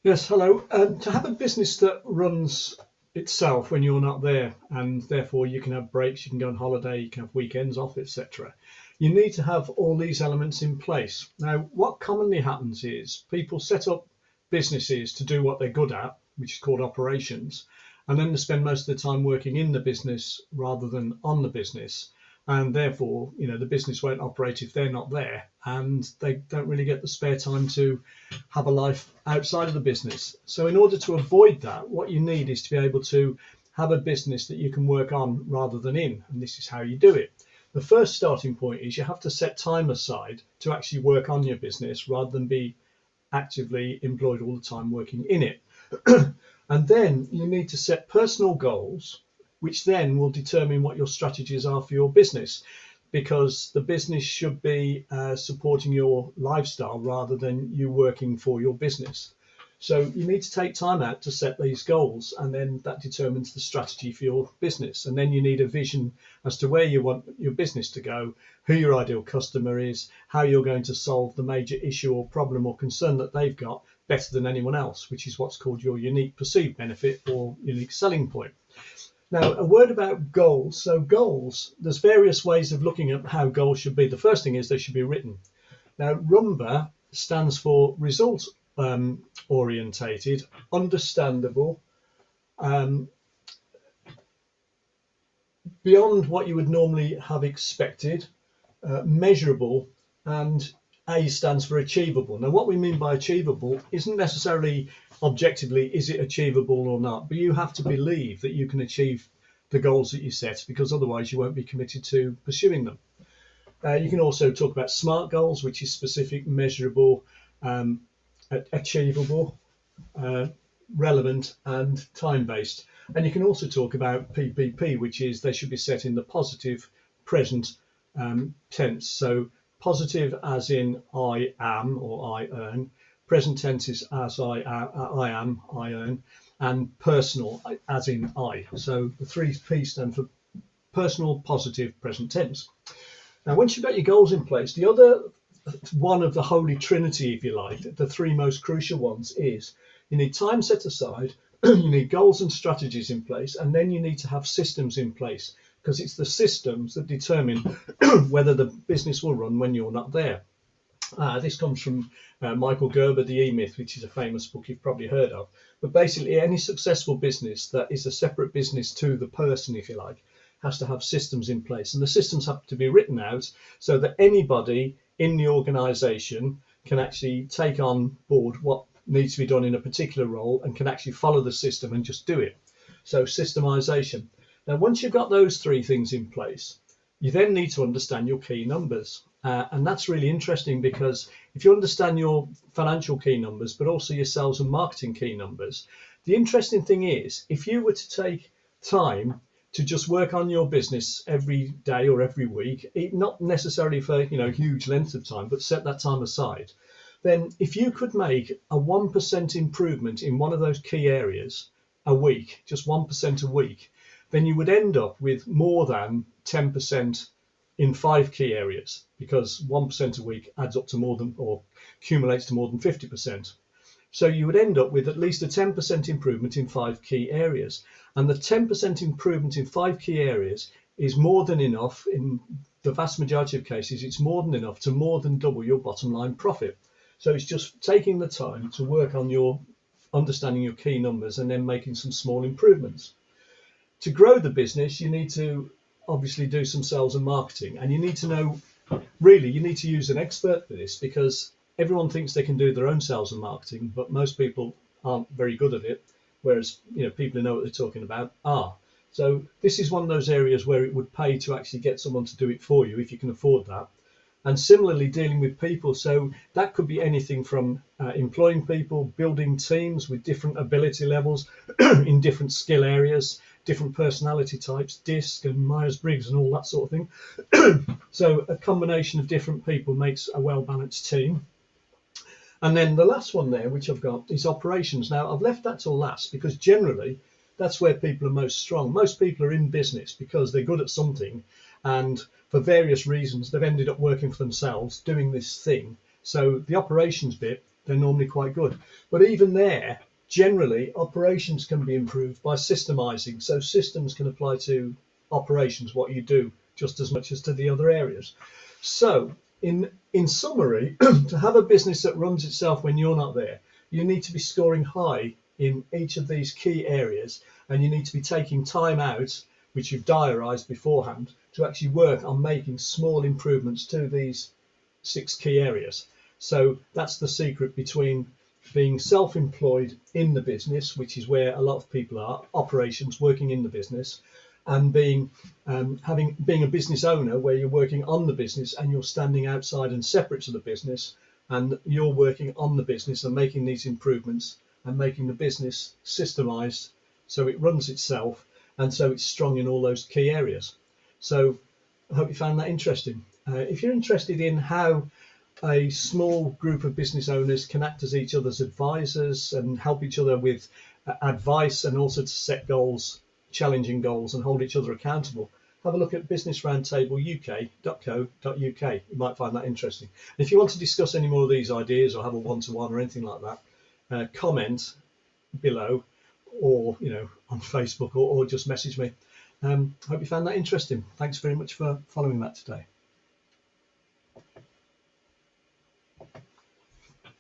Yes, hello. To have a business that runs itself when you're not there, and therefore you can have breaks, you can go on holiday, you can have weekends off, etc., you need to have all these elements in place. Now, what commonly happens is people set up businesses to do what they're good at, which is called operations, and then they spend most of the time working in the business rather than on the business. And therefore, the business won't operate if they're not there, and they don't really get the spare time to have a life outside of the business. So in order to avoid that, what you need is to be able to have a business that you can work on rather than in. And this is how you do it. The first starting point is you have to set time aside to actually work on your business rather than be actively employed all the time working in it. And then you need to set personal goals, which then will determine what your strategies are for your business, because the business should be supporting your lifestyle rather than you working for your business. So you need to take time out to set these goals, and then that determines the strategy for your business. And then you need a vision as to where you want your business to go, who your ideal customer is, how you're going to solve the major issue or problem or concern that they've got better than anyone else, which is what's called your unique perceived benefit or unique selling point. Now, a word about goals. So goals, there's various ways of looking at how goals should be. The first thing is they should be written. Now, RUMBA stands for result orientated, understandable, beyond what you would normally have expected, measurable, and A stands for achievable. Now, what we mean by achievable isn't necessarily objectively, is it achievable or not, but you have to believe that you can achieve the goals that you set, because otherwise you won't be committed to pursuing them. You can also talk about SMART goals, which is specific, measurable, achievable, relevant, and time-based. And you can also talk about PPP, which is they should be set in the positive present tense. So positive as in I am or I earn, present tense is as I am, I earn, and personal as in I. So the three P stand for personal, positive, present tense. Now, once you've got your goals in place, the other one of the holy trinity, if you like, the three most crucial ones is you need time set aside, you need goals and strategies in place, and then you need to have systems in place, because it's the systems that determine whether the business will run when you're not there. This comes from Michael Gerber, The E-Myth, which is a famous book you've probably heard of. But basically, any successful business that is a separate business to the person, if you like, has to have systems in place. And the systems have to be written out so that anybody in the organization can actually take on board what needs to be done in a particular role and can actually follow the system and just do it. So systemization. Now, once you've got those three things in place, you then need to understand your key numbers. And that's really interesting, because if you understand your financial key numbers, but also your sales and marketing key numbers, the interesting thing is, if you were to take time to just work on your business every day or every week, not necessarily for huge lengths of time, but set that time aside, then if you could make a 1% improvement in one of those key areas a week, just 1% a week, then you would end up with more than 10% in 5 key areas, because 1% a week adds up to more than, or accumulates to more than 50%. So you would end up with at least a 10% improvement in 5 key areas. And the 10% improvement in 5 key areas is more than enough. In the vast majority of cases, it's more than enough to more than double your bottom line profit. So it's just taking the time to work on your understanding your key numbers and then making some small improvements. To grow the business, you need to obviously do some sales and marketing, and you need to know, really, you need to use an expert for this, because everyone thinks they can do their own sales and marketing, but most people aren't very good at it, whereas people who know what they're talking about are. So this is one of those areas where it would pay to actually get someone to do it for you if you can afford that. And similarly, dealing with people, so that could be anything from employing people, building teams with different ability levels in different skill areas, different personality types, DISC and Myers-Briggs and all that sort of thing. So a combination of different people makes a well-balanced team. And then the last one there, which I've got, is operations. Now, I've left that till last because generally that's where people are most strong. Most people are in business because they're good at something, and for various reasons, they've ended up working for themselves doing this thing. So the operations bit they're normally quite good. But even there, generally, operations can be improved by systemizing. So systems can apply to operations, what you do, just as much as to the other areas. So in summary, to have a business that runs itself when you're not there, you need to be scoring high in each of these key areas, and you need to be taking time out, which you've diarised beforehand, to actually work on making small improvements to these 6 key areas. So that's the secret between being self-employed in the business, which is where a lot of people are, operations, working in the business, and being a business owner, where you're working on the business and you're standing outside and separate to the business, and you're working on the business and making these improvements and making the business systemized so it runs itself and so it's strong in all those key areas. So I hope you found that interesting. If you're interested in how a small group of business owners can act as each other's advisors and help each other with advice, and also to set goals, challenging goals, and hold each other accountable, have a look at businessroundtableuk.co.uk. You might find that interesting. And if you want to discuss any more of these ideas or have a one-to-one or anything like that, comment below, or on Facebook, or just message me. Hope you found that interesting. Thanks very much for following that today.